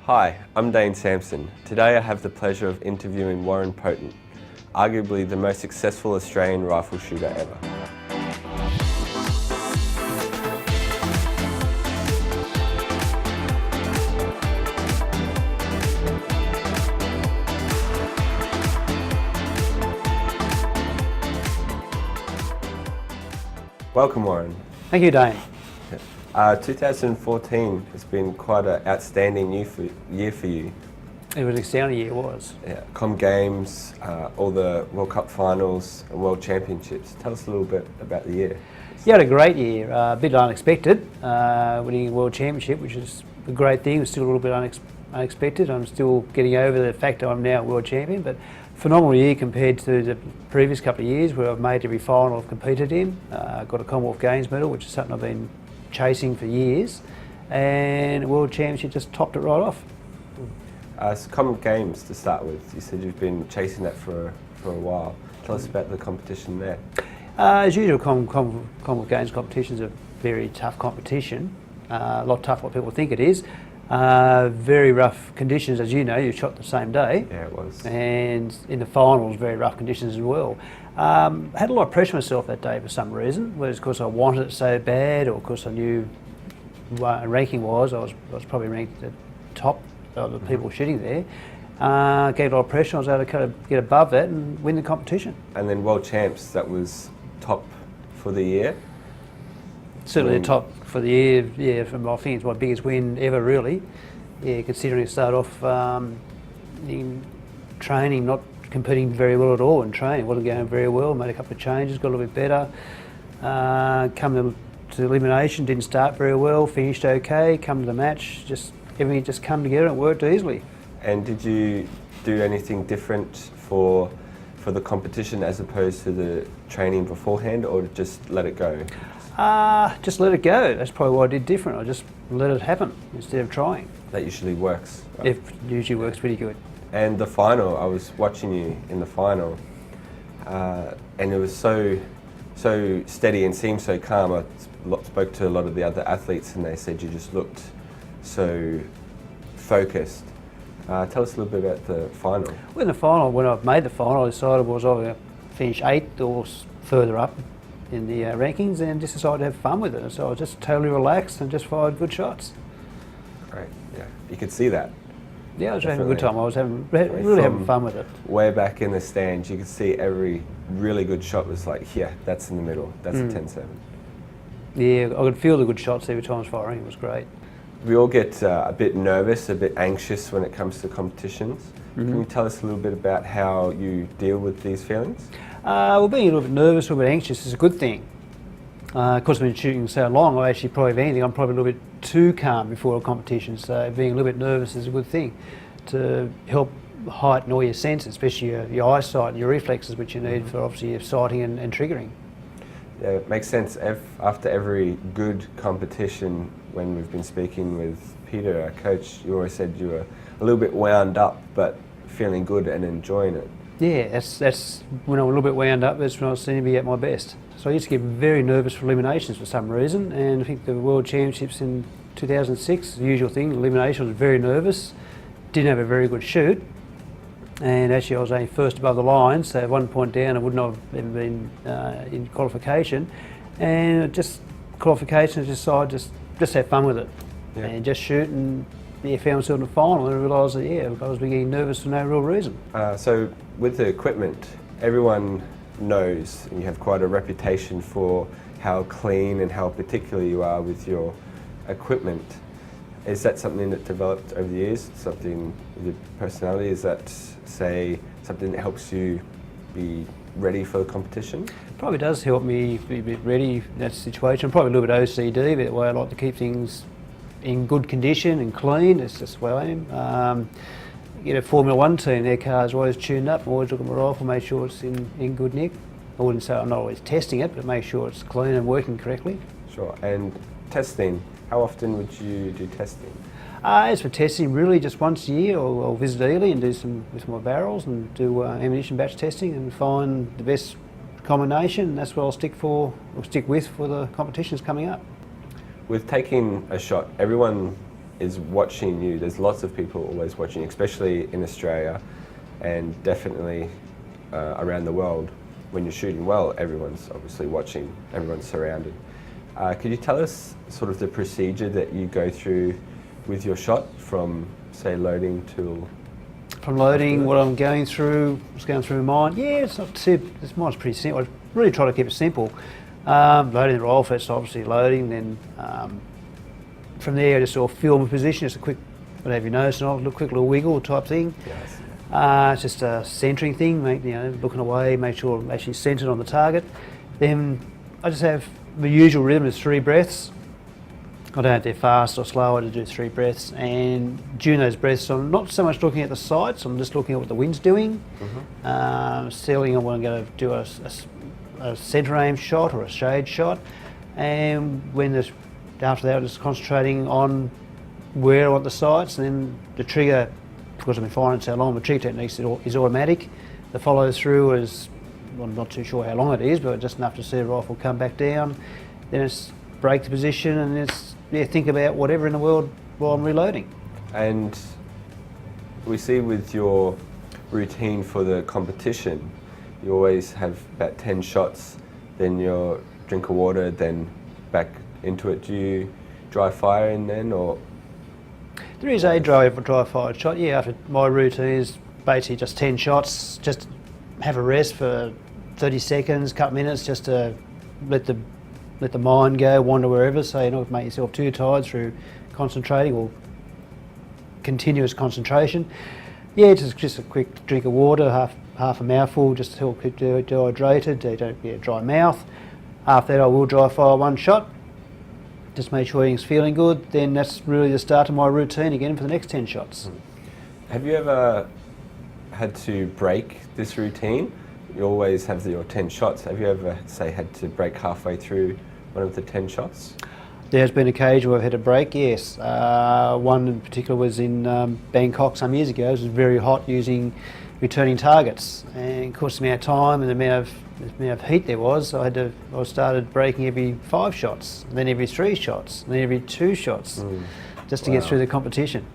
Hi, I'm Dane Sampson. Today I have the pleasure of interviewing Warren Potent, arguably the most successful Australian rifle shooter ever. Welcome, Warren. Thank you, Dane. 2014 has been quite an outstanding year for you. It was an astounding year, it was. Yeah, Com Games, all the World Cup finals and World Championships. Tell us a little bit about the year. You had a great year, a bit unexpected, winning a World Championship, which is a great thing. It was still a little bit unexpected. I'm still getting over the fact that I'm now a World Champion, but phenomenal year compared to the previous couple of years where I've made every final I've competed in. Got a Commonwealth Games medal, which is something I've been chasing for years, and World Championship just topped it right off. So Com Games to start with, you said you've been chasing that for a while. Tell us about the competition there. As usual, Commonwealth Games competitions are very tough competition, a lot tougher what people think it is. Very rough conditions, as you know, you shot the same day. Yeah, it was. And in the finals, very rough conditions as well. Had a lot of pressure myself that day for some reason, whether it's because I wanted it so bad or because I knew ranking-wise, I was probably ranked at the top of the people shooting there. Gave a lot of pressure. I was able to kind of get above that and win the competition. And then World Champs, that was top for the year? Certainly the top for the year, yeah, I think it's my biggest win ever, really. Yeah, considering I started off in training, not competing very well at all in training, wasn't going very well, made a couple of changes, got a little bit better. Come to elimination, didn't start very well, finished okay, come to the match, everything just come together and worked easily. And did you do anything different for the competition as opposed to the training beforehand, or just let it go? Just let it go. That's probably what I did different. I just let it happen instead of trying. That usually works. Right? It usually works pretty good. And the final, I was watching you in the final, and it was so steady and seemed so calm. I spoke to a lot of the other athletes and they said you just looked so focused. Tell us a little bit about the final. Well, in the final, when I made the final, I decided was I was going to finish 8th or further up in the rankings, and just decided to have fun with it. So I was just totally relaxed and just fired good shots. Great, yeah. You could see that. Yeah, I was having a good time. I was really having fun with it. Way back in the stands, you could see every really good shot was like, yeah, that's in the middle. That's a 10-7. Yeah, I could feel the good shots every time I was firing. It was great. We all get a bit nervous, a bit anxious when it comes to competitions. Can you tell us a little bit about how you deal with these feelings? Well, being a little bit nervous, a little bit anxious is a good thing. Of course, I've been shooting so long, I'm probably a little bit too calm before a competition, so being a little bit nervous is a good thing to help heighten all your senses, especially your eyesight and your reflexes, which you need for obviously your sighting and triggering. Yeah, it makes sense. After every good competition, when we've been speaking with Peter, our coach, you always said you were a little bit wound up, but feeling good and enjoying it. Yeah, that's when I'm a little bit wound up, that's when I seem to be at my best. So I used to get very nervous for eliminations for some reason, and I think the World Championships in 2006, the usual thing, elimination, I was very nervous, didn't have a very good shoot, and actually I was only first above the line, so 1 point down I wouldn't have ever been in qualification, and qualification I decided just have fun with it, and just shoot, and found myself in the final and realised that I was getting nervous for no real reason. So with the equipment, everyone knows, and you have quite a reputation for how clean and how particular you are with your equipment. Is that something that developed over the years? Something with your personality? Is that, say, something that helps you be ready for the competition? It probably does help me be a bit ready in that situation. I'm probably a little bit OCD, but the way I like to keep things in good condition and clean, it's just where I am. A Formula 1 team, their cars are always tuned up. I always look at my rifle, make sure it's in good nick. I wouldn't say I'm not always testing it, but make sure it's clean and working correctly. Sure. And testing, how often would you do testing? As for testing, really just once a year, I'll visit Ely and do some with my barrels and do ammunition batch testing and find the best combination. And that's what I'll stick with for the competitions coming up. With taking a shot, everyone is watching you. There's lots of people always watching, especially in Australia and definitely around the world. When you're shooting well, everyone's obviously watching, everyone's surrounded. Could you tell us sort of the procedure that you go through with your shot from, say, loading to... From loading, what I'm going through, what's going through my mind, yeah, it's not too, mine's pretty simple. I really try to keep it simple. Loading the rifle, first obviously loading, then from there I just sort of feel my position, just a quick, whatever you notice, a quick little wiggle type thing. Yes. It's just a centering thing, looking away, make sure I'm actually centred on the target. Then I just have the usual rhythm is 3 breaths. I don't do fast or slow, I just do 3 breaths, and during those breaths I'm not so much looking at the sights, I'm just looking at what the wind's doing. Sealing, I'm going to do a centre aim shot or a shade shot, and after that I'm just concentrating on where I want the sights, and then the trigger, because I've been firing so long, the trigger technique is automatic. The follow through is, well, I'm not too sure how long it is, but just enough to see the rifle come back down. Then it's break the position, and it's think about whatever in the world while I'm reloading. And we see with your routine for the competition, you always have about 10 shots, then your drink of water, then back into it. Do you dry fire in then, or? There is a dry fire shot, yeah. After my routine is basically just 10 shots, just have a rest for 30 seconds, couple minutes, just to let the mind go, wander wherever, so you're not going to make yourself too tired through concentrating or continuous concentration. Yeah, just a quick drink of water, half a mouthful, just to help keep dehydrated, don't get a dry mouth. After that I will dry fire 1 shot, just make sure everything's feeling good, then that's really the start of my routine again for the next 10 shots. Have you ever had to break this routine? You always have your 10 shots. Have you ever, say, had to break halfway through one of the 10 shots? There's been occasions where I've had a break, yes. One in particular was in Bangkok some years ago. It was very hot using returning targets, and of course the amount of time and the amount of heat there was, I started breaking every 5 shots, and then every 3 shots, and then every 2 shots, just to get through the competition.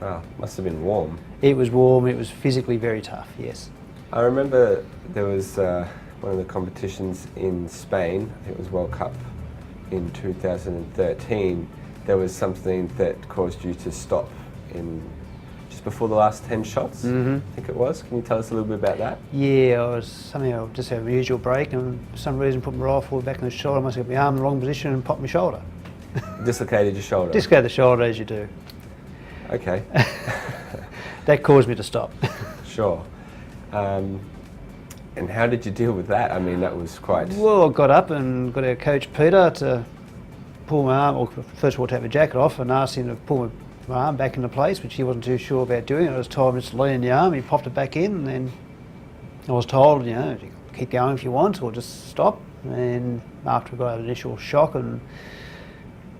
Wow, must have been warm. It was warm, it was physically very tough, yes. I remember there was one of the competitions in Spain, I think it was World Cup in 2013, there was something that caused you to stop in just before the last 10 shots, I think it was. Can you tell us a little bit about that? Yeah, I just had a usual break, and for some reason put my rifle back in the shoulder. I must have got my arm in the wrong position and popped my shoulder. Dislocated your shoulder? Dislocated the shoulder, as you do. Okay. That caused me to stop. Sure. And how did you deal with that? I mean, that was quite... Well, I got up and got our coach Peter to pull my arm, or first of all take the jacket off, and asked him to pull my arm back into place, which he wasn't too sure about doing. I was told him just to lean in the arm, he popped it back in, and then I was told, keep going if you want, or just stop. And after I got an initial shock, and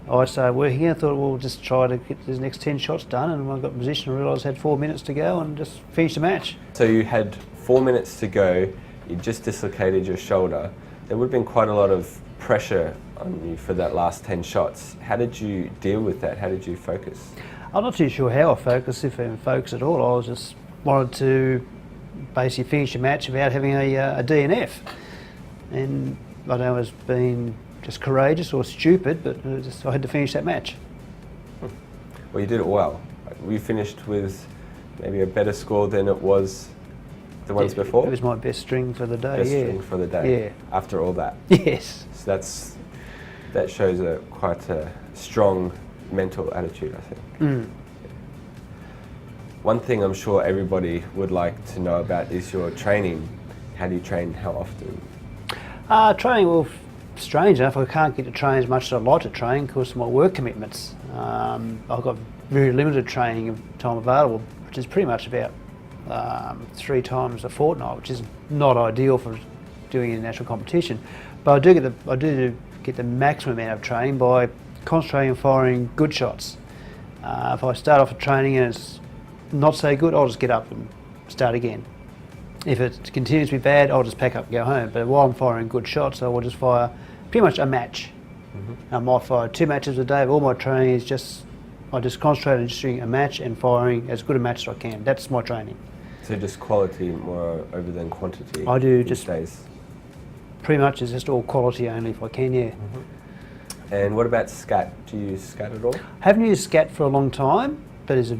I started working, I thought, well, just try to get these next 10 shots done, and when I got in position, I realised I had 4 minutes to go and just finish the match. So you had 4 minutes to go, you just dislocated your shoulder. There would have been quite a lot of pressure on you for that last 10 shots. How did you deal with that? How did you focus? I'm not too sure how I focused, if I even focused at all. I was just wanted to basically finish the match without having a DNF. And I don't know, I was being just courageous or stupid, but I had to finish that match. Well, you did it well. You finished with maybe a better score than it was the ones before? It was my best string for the day, Best string for the day? Yeah. After all that? Yes. So that shows quite a strong mental attitude, I think. One thing I'm sure everybody would like to know about is your training. How do you train? How often? Training, well, strange enough, I can't get to train as much as I'd like to train because of my work commitments. I've got very limited training time available, which is pretty much about 3 times a fortnight, which is not ideal for doing international competition. But I do get the maximum amount of training by concentrating on firing good shots. If I start off a training and it's not so good, I'll just get up and start again. If it continues to be bad, I'll just pack up and go home. But while I'm firing good shots, I will just fire pretty much a match. I might fire 2 matches a day, but all my training is just I just concentrate on just doing a match and firing as good a match as I can. That's my training. So just quality more over than quantity. I do these just- days. Pretty much it's just all quality only if I can, yeah. And what about scat? Do you use scat at all? Haven't used SCAT for a long time, but it is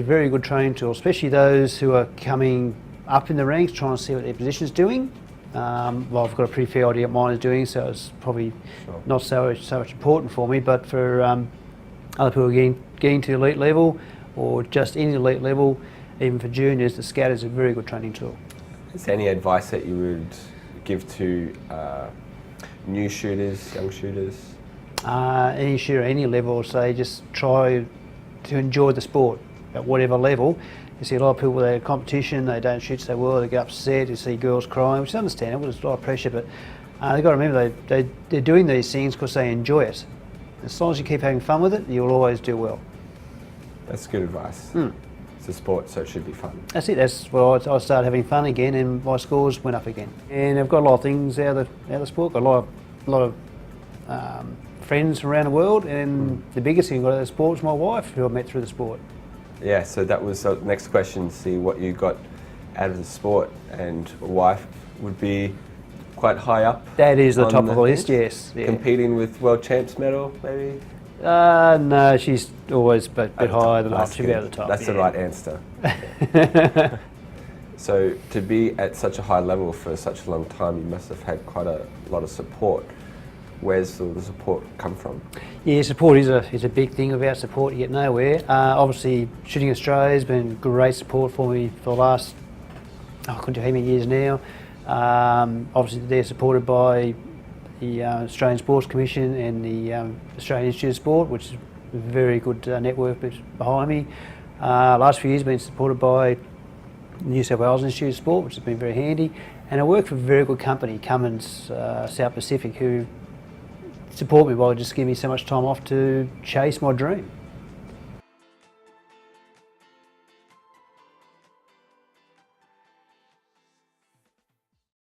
a very good training tool, especially those who are coming up in the ranks, trying to see what their position is doing. Well, I've got a pretty fair idea what mine is doing, so it's probably Sure. not so much important for me. But for other people getting to elite level, or just any elite level, even for juniors, the SCAT is a very good training tool. Is there any advice that you would give to new shooters, young shooters? Any shooter, any level, say just try to enjoy the sport at whatever level. You see a lot of people that are in competition, they don't shoot so well, they get upset, you see girls crying, which is understandable, there's a lot of pressure, but they've got to remember they're doing these things because they enjoy it. As long as you keep having fun with it, you'll always do well. That's good advice. It's a sport, so it should be fun. That's it, that's where I started having fun again and my scores went up again. And I've got a lot of things out of the sport, got a lot of friends around the world, and the biggest thing I got out of the sport was my wife, who I met through the sport. Yeah, so that was the next question, see what you got out of the sport, and wife would be quite high up. That is the on top of the list, yes. Yeah. Competing with world champs medal, maybe? No, she's always a bit At the higher top. than That's she'll be good. at the top. That's the yeah. right answer. So to be at such a high level for such a long time, you must have had quite a lot of support. Where's the support come from? Yeah, support is a big thing. Without support, you get nowhere. Obviously, Shooting Australia has been great support for me for the last, I couldn't tell how many years now. Obviously, they're supported by the Australian Sports Commission and the Australian Institute of Sport, which is a very good network behind me. Last few years, been supported by New South Wales Institute of Sport, which has been very handy. And I work for a very good company, Cummins South Pacific, who support me by just giving me so much time off to chase my dream.